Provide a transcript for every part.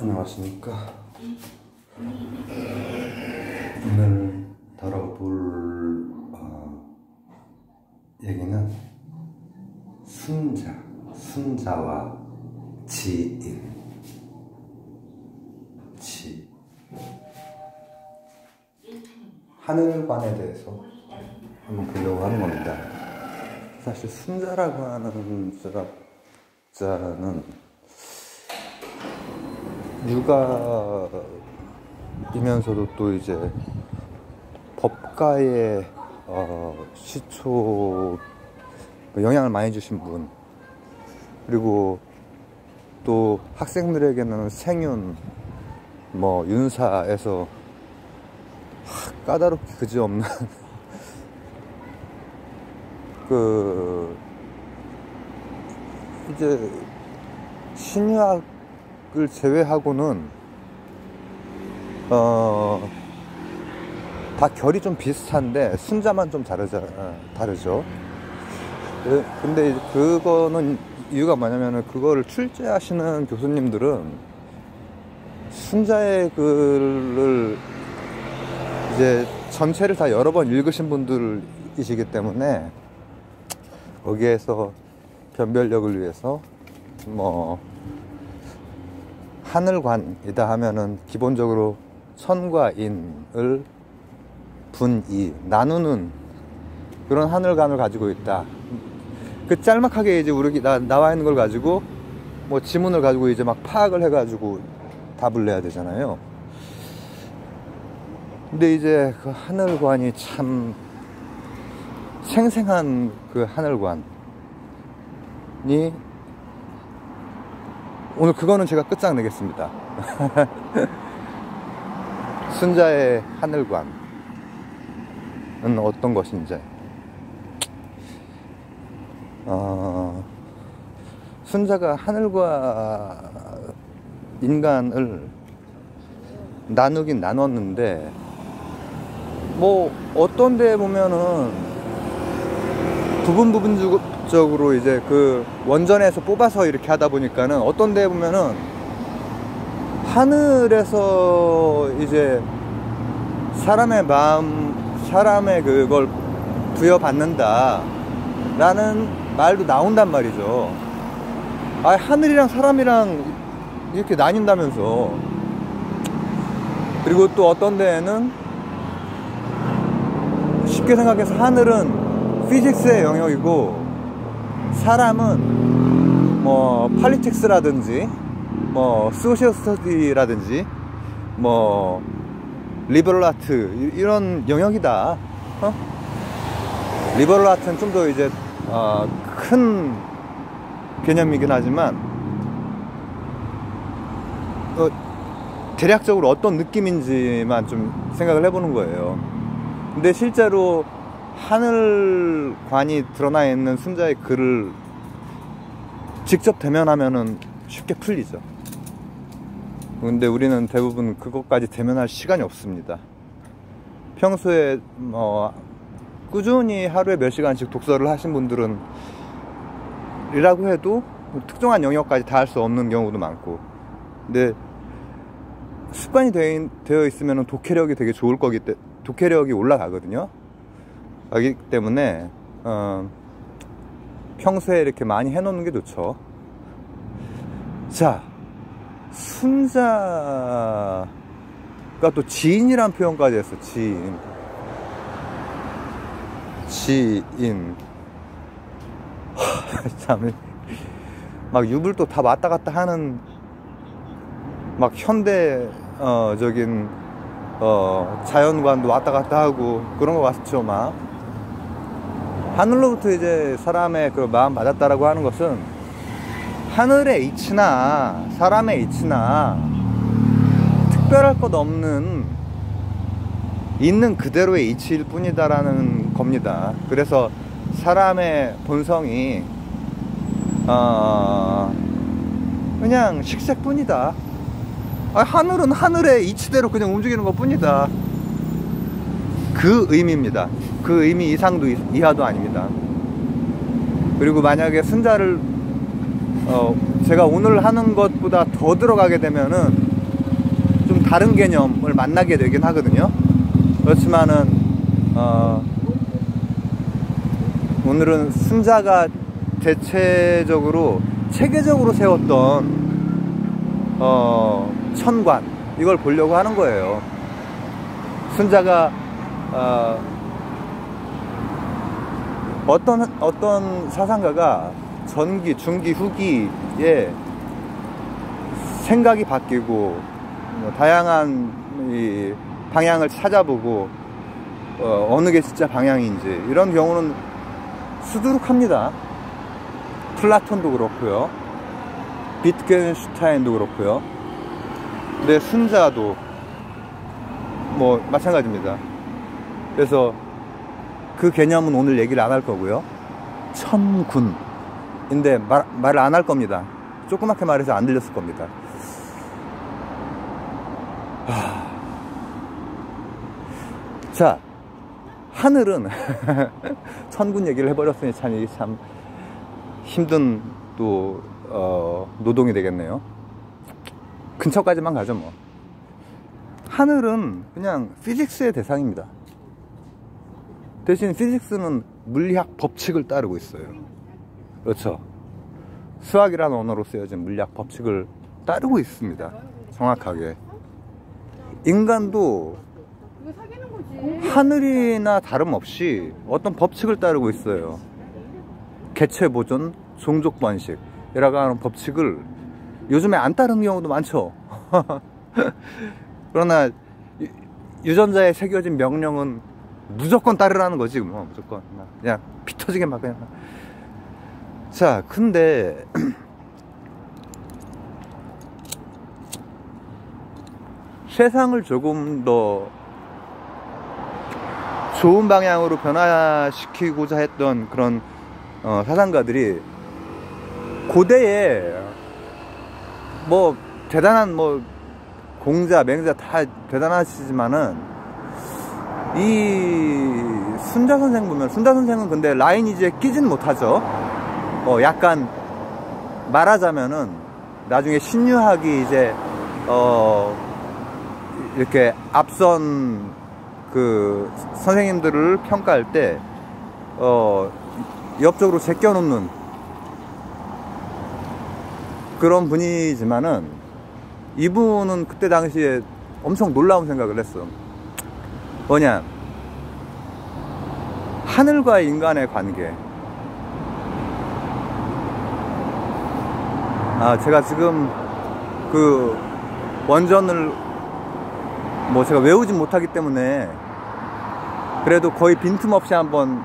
안녕하십니까. 오늘 다뤄볼 얘기는 순자와 지인, 하늘관에 대해서 한번 보려고 하는 겁니다. 사실 순자라고 하는 자는 육아이면서도 또 이제 법가의 시초 영향을 많이 주신 분, 그리고 또 학생들에게는 생윤, 윤사에서 까다롭게 그지없는 이제 신유학을 제외하고는 다 결이 좀 비슷한데 순자만 좀 다르죠. 근데 그거는 이유가 뭐냐면은, 그거를 출제하시는 교수님들은 순자의 글을 이제 전체를 다 여러 번 읽으신 분들이시기 때문에, 거기에서 변별력을 위해서 하늘관이다 하면은 기본적으로 천과 인을 분이 나누는 그런 하늘관을 가지고 있다. 그 짤막하게 이제 나와 있는 걸 가지고 지문을 가지고 이제 막 파악을 해가지고 답을 내야 되잖아요. 근데 이제 그 하늘관이 참 생생한 그 하늘관이, 오늘 그거는 제가 끝장내겠습니다. 순자의 하늘관은 어떤 것인지. 순자가 하늘과 인간을 나누긴 나눴는데, 어떤 데 보면은 부분적으로 이제 그 원전에서 뽑아서 이렇게 하다 보니까는, 어떤 데 보면은 하늘에서 이제 사람의 마음, 사람의 그걸 부여받는다 라는 말도 나온단 말이죠. 하늘이랑 사람이랑 이렇게 나뉜다면서. 그리고 또 어떤 데에는 쉽게 생각해서 하늘은 피직스의 영역이고, 사람은 팔리틱스라든지 소셜 스터디라든지 리버럴 아트, 이런 영역이다. 리버럴 아트는 좀 더 이제 큰 개념이긴 하지만, 대략적으로 어떤 느낌인지만 좀 생각을 해보는 거예요. 근데 실제로 하늘관이 드러나 있는 순자의 글을 직접 대면하면은 쉽게 풀리죠. 근데 우리는 대부분 그것까지 대면할 시간이 없습니다. 평소에 꾸준히 하루에 몇 시간씩 독서를 하신 분들은 이라고 해도 특정한 영역까지 다 할 수 없는 경우도 많고, 근데 습관이 되어 있으면 독해력이 되게 좋을 거기 때문에, 독해력이 올라가거든요. 그렇기 때문에 평소에 이렇게 많이 해놓는 게 좋죠. 자, 순자가 또 지인이란 표현까지 했어. 지인. 참, 막 유불도 다 왔다 갔다 하는 막 현대적인 자연관도 왔다 갔다 하고 그런 거 같죠. 막 하늘로부터 이제 사람의 그 마음 받았다라고 하는 것은 하늘의 이치나 사람의 이치나 특별할 것 없는 있는 그대로의 이치일 뿐이다라는 겁니다. 그래서 사람의 본성이 그냥 식색뿐이다. 하늘은 하늘의 이치대로 그냥 움직이는 것 뿐이다. 그 의미입니다. 그 의미 이상도 이하도 아닙니다. 그리고 만약에 순자를 제가 오늘 하는 것보다 더 들어가게 되면은 다른 개념을 만나게 되긴 하거든요. 그렇지만은 오늘은 순자가 대체적으로 체계적으로 세웠던 천관, 이걸 보려고 하는 거예요. 순자가 어떤 사상가가 전기, 중기, 후기에 생각이 바뀌고 다양한 이 방향을 찾아보고 어느 게 진짜 방향인지, 이런 경우는 수두룩합니다. 플라톤도 그렇고요, 비트겐슈타인도 그렇고요. 근데 순자도 뭐 마찬가지입니다. 그래서 그 개념은 오늘 얘기를 안 할 거고요. 천군인데 말을 안 할 겁니다. 조그맣게 말해서 안 들렸을 겁니다. 자, 하늘은 천군 얘기를 해버렸으니 참 이게 참 힘든 또 노동이 되겠네요. 근처까지만 가죠 뭐. 하늘은 그냥 피직스의 대상입니다. 대신 피직스는 물리학 법칙을 따르고 있어요. 그렇죠. 수학이라는 언어로 쓰여진 물리학 법칙을 따르고 있습니다. 정확하게. 인간도 하늘이나 다름없이 어떤 법칙을 따르고 있어요. 개체보존, 종족번식이라고 하는 법칙을 요즘에 안 따르는 경우도 많죠. 그러나 유전자에 새겨진 명령은 무조건 따르라는 거지 뭐. 무조건 그냥 피 터지게 막 그냥. 자, 근데 세상을 조금 더 좋은 방향으로 변화시키고자 했던 그런 사상가들이 고대에 뭐 대단한 뭐 공자, 맹자 다 대단하시지만은 이 순자 선생 보면, 순자 선생은 근데 라이니지에 끼진 못하죠. 약간 말하자면은 나중에 신유학이 이제 이렇게 앞선 그 선생님들을 평가할 때 옆쪽으로 제껴놓는 그런 분이지만은, 이분은 그때 당시에 엄청 놀라운 생각을 했어. 뭐냐, 하늘과 인간의 관계. 제가 지금 그 원전을 뭐 제가 외우진 못하기 때문에 그래도 거의 빈틈없이 한번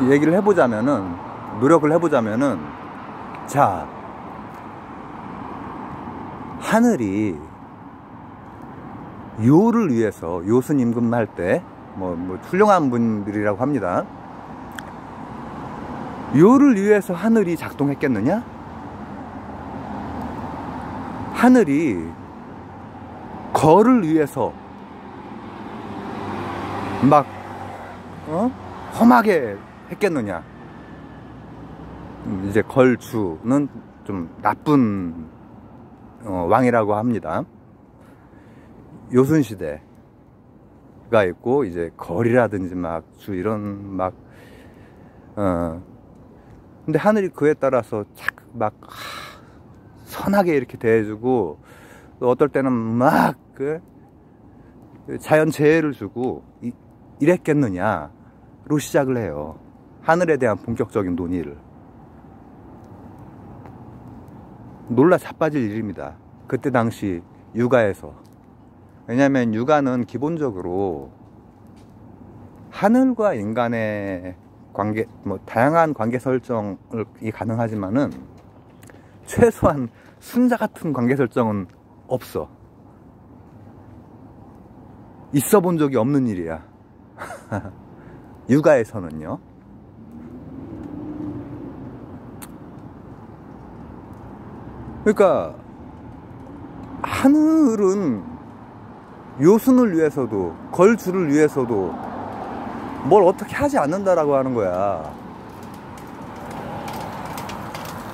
얘기를 해보자면은, 노력을 해보자면은, 자, 하늘이 요를 위해서, 요순 임금할 때 뭐 훌륭한 분들이라고 합니다. 요를 위해서 하늘이 작동했겠느냐? 하늘이 거를 위해서 막 험하게 했겠느냐? 이제 걸주는 좀 나쁜 왕이라고 합니다. 요순시대가 있고, 이제 걸이라든지 막 주 이런 막 근데 하늘이 그에 따라서 막 선하게 이렇게 대해주고, 또 어떨 때는 막 그 자연 재해를 주고 이랬겠느냐로 시작을 해요. 하늘에 대한 본격적인 논의를. 놀라 자빠질 일입니다. 그때 당시 육아에서. 왜냐하면 육아는 기본적으로 하늘과 인간의 관계, 뭐 다양한 관계 설정이 가능하지만은 최소한 순자 같은 관계 설정은 없어. 있어 본 적이 없는 일이야. 육아에서는요. 그러니까 하늘은 요순을 위해서도, 걸주를 위해서도 뭘 어떻게 하지 않는다라고 하는 거야.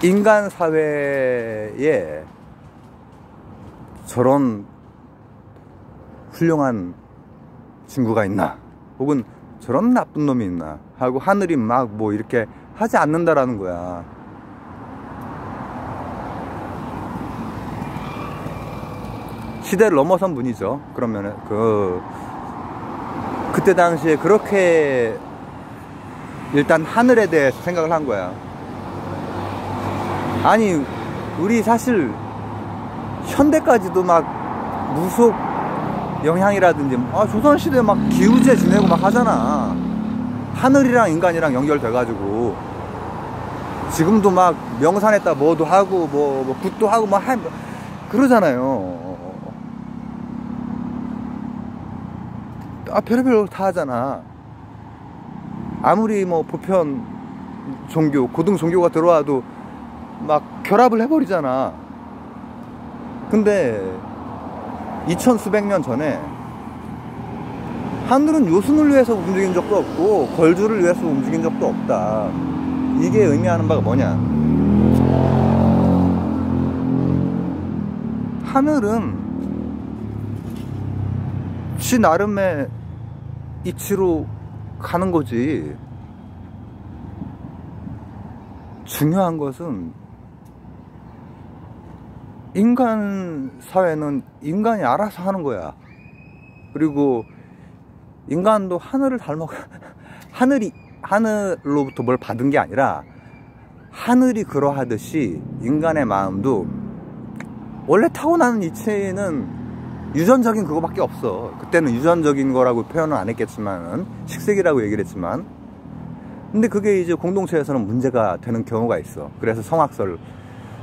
인간 사회에 저런 훌륭한 친구가 있나, 혹은 저런 나쁜 놈이 있나 하고 하늘이 막 뭐 이렇게 하지 않는다라는 거야. 시대를 넘어선 분이죠. 그러면은 그때 당시에 그렇게 일단 하늘에 대해서 생각을 한 거야. 아니, 우리 사실 현대까지도 막 무속 영향이라든지 조선시대에 막 기우제 지내고 막 하잖아. 하늘이랑 인간이랑 연결돼가지고 지금도 막 명산에다 뭐도 하고 뭐 굿도 하고 막 그러잖아요. 별의별 다 하잖아. 아무리 뭐 보편 종교, 고등 종교가 들어와도 막 결합을 해버리잖아. 근데 2000수백 년 전에 하늘은 요순을 위해서 움직인 적도 없고 걸주를 위해서 움직인 적도 없다. 이게 의미하는 바가 뭐냐, 하늘은 지 나름의 이치로 가는 거지. 중요한 것은 인간 사회는 인간이 알아서 하는 거야. 그리고 인간도 하늘을 닮아가, 하늘로부터 뭘 받은 게 아니라 하늘이 그러하듯이 인간의 마음도 원래 타고나는 이치는 유전적인 그거밖에 없어. 그때는 유전적인 거라고 표현은 안 했겠지만, 식색이라고 얘기를 했지만, 근데 그게 이제 공동체에서는 문제가 되는 경우가 있어. 그래서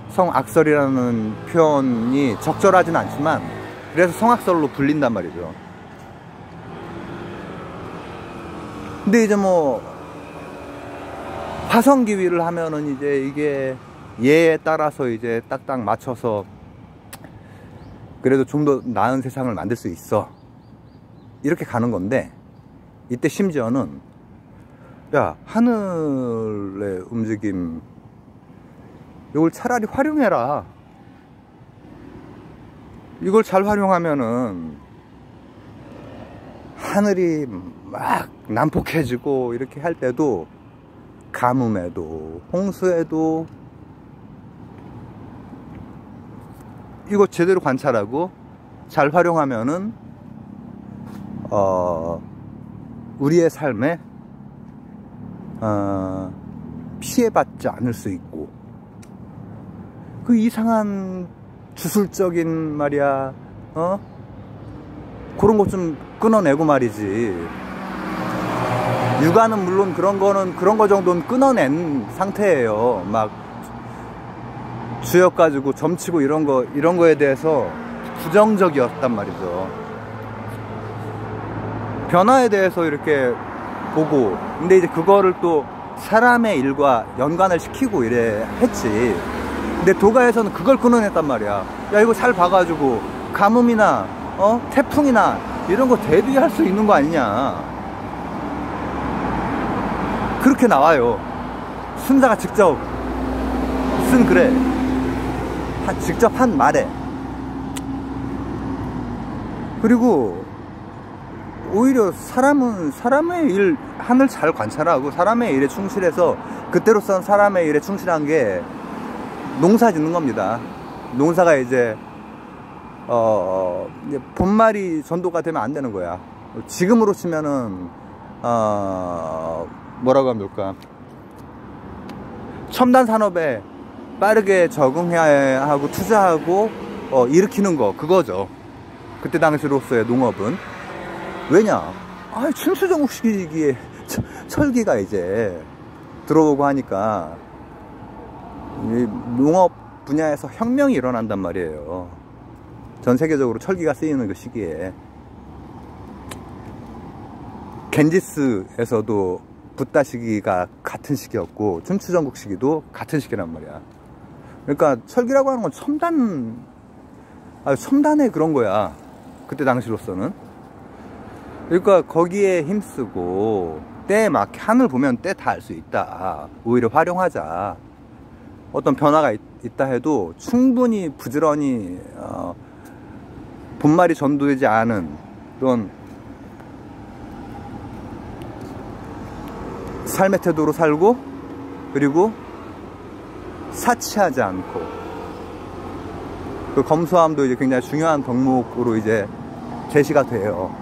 성악설이라는 표현이 적절하진 않지만, 그래서 성악설로 불린단 말이죠. 근데 이제 뭐 화성기위를 하면은 이제 이게 예에 따라서 이제 딱딱 맞춰서 그래도 좀 더 나은 세상을 만들 수 있어, 이렇게 가는 건데, 이때 심지어는 야, 하늘의 움직임 이걸 차라리 활용해라. 이걸 잘 활용하면은 하늘이 막 난폭해지고 이렇게 할 때도, 가뭄에도 홍수에도 이거 제대로 관찰하고 잘 활용하면은 우리의 삶에 피해받지 않을 수 있고, 그 이상한 주술적인 말이야, 그런 것 좀 끊어내고 말이지. 육아는 물론 그런 거 정도는 끊어낸 상태예요. 막 주역 가지고 점치고 이런 거에 대해서 부정적이었단 말이죠. 변화에 대해서 이렇게 보고, 근데 이제 그거를 또 사람의 일과 연관을 시키고 이래 했지. 근데 도가에서는 그걸 끊어냈단 말이야. 야, 이거 잘 봐가지고 가뭄이나 태풍이나 이런 거 대비할 수 있는 거 아니냐, 그렇게 나와요. 순자가 직접 쓴 글에, 직접 한 말에. 그리고 오히려 사람은 사람의 일, 하늘 잘 관찰하고 사람의 일에 충실해서 그때로선 사람의 일에 충실한 게 농사 짓는 겁니다. 농사가 이제 본말이 전도가 되면 안 되는 거야. 지금으로 치면은 뭐라고 하면 좋을까, 첨단 산업에 빠르게 적응해야 하고 투자하고 일으키는 거, 그거죠. 그때 당시로서의 농업은. 왜냐, 춘추전국 시기에 철기가 이제 들어오고 하니까 이 농업 분야에서 혁명이 일어난단 말이에요. 전 세계적으로 철기가 쓰이는 그 시기에. 겐지스에서도 붓다 시기가 같은 시기였고 춘추전국 시기도 같은 시기란 말이야. 그러니까 철기라고 하는 건 첨단의 그런 거야, 그때 당시로서는. 그러니까 거기에 힘쓰고 때에 맞게, 하늘 보면 때 다 알 수 있다, 오히려 활용하자. 어떤 변화가 있다 해도 충분히 부지런히 본말이 전도되지 않은 그런 삶의 태도로 살고, 그리고 사치하지 않고, 그 검소함도 이제 굉장히 중요한 덕목으로 이제 제시가 돼요.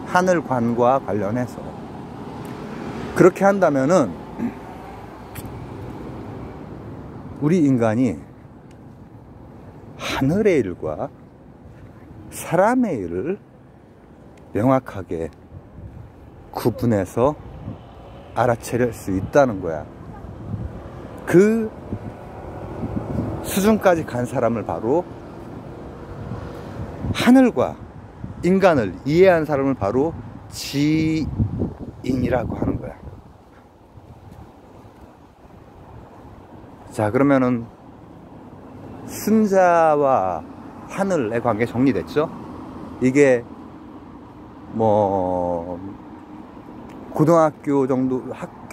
하늘관과 관련해서. 그렇게 한다면은 우리 인간이 하늘의 일과 사람의 일을 명확하게 구분해서 알아차릴 수 있다는 거야. 그 수준까지 간 사람을 바로, 하늘과 인간을 이해한 사람을 바로 지인이라고 하는 거야. 자, 그러면은 승자와 하늘의 관계 정리됐죠? 이게 뭐 고등학교 정도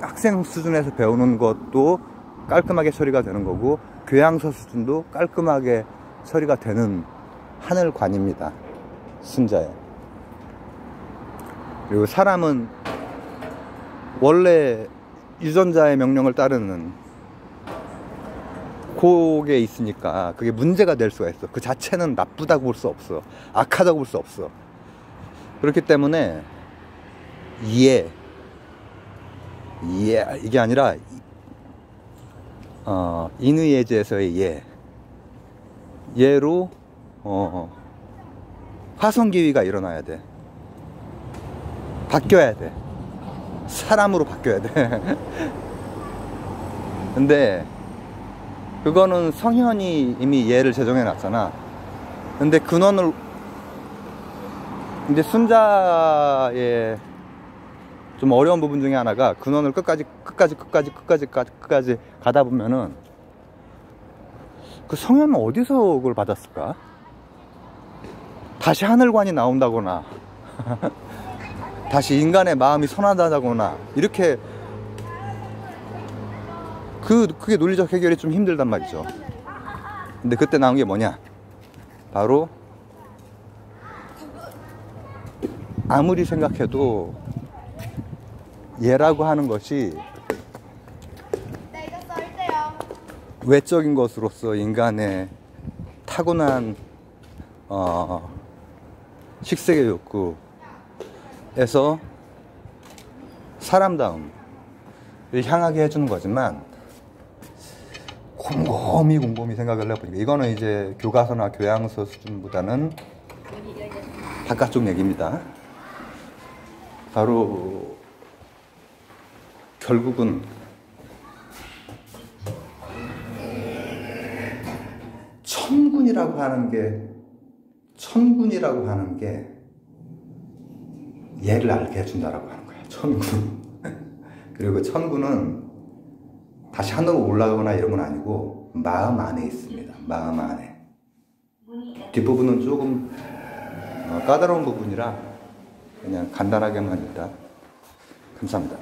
학생 수준에서 배우는 것도 깔끔하게 처리가 되는 거고, 교양서 수준도 깔끔하게 처리가 되는 하늘관입니다. 승자에. 그리고 사람은 원래 유전자의 명령을 따르는 그게 있으니까 그게 문제가 될 수가 있어. 그 자체는 나쁘다고 볼 수 없어. 악하다고 볼 수 없어. 그렇기 때문에 이게 아니라 인의예제에서의 예로 화성기위가 일어나야 돼. 바뀌어야 돼. 사람으로 바뀌어야 돼. 근데 그거는 성현이 이미 예를 제정해 놨잖아. 근데 근원을, 이제 순자의 좀 어려운 부분 중에 하나가, 근원을 끝까지 가다 보면은 그 성현은 어디서 그걸 받았을까? 다시 하늘관이 나온다거나 다시 인간의 마음이 선하다거나, 이렇게 그게 논리적 해결이 좀 힘들단 말이죠. 근데 그때 나온 게 뭐냐? 바로 아무리 생각해도 예라고 하는 것이 외적인 것으로서 인간의 타고난 식색의 욕구에서 사람다움을 향하게 해주는 거지만, 곰곰이 생각을 해보니까 이거는 이제 교과서나 교양서 수준보다는 바깥쪽 얘기입니다. 바로 결국은 천군이라고 하는 게 얘를 알게 해준다라고 하는 거야. 천군. 그리고 천군은 다시 하늘로 올라가거나 이런 건 아니고 마음 안에 있습니다. 마음 안에. 뒷부분은 조금 까다로운 부분이라 그냥 간단하게만 일단. 감사합니다.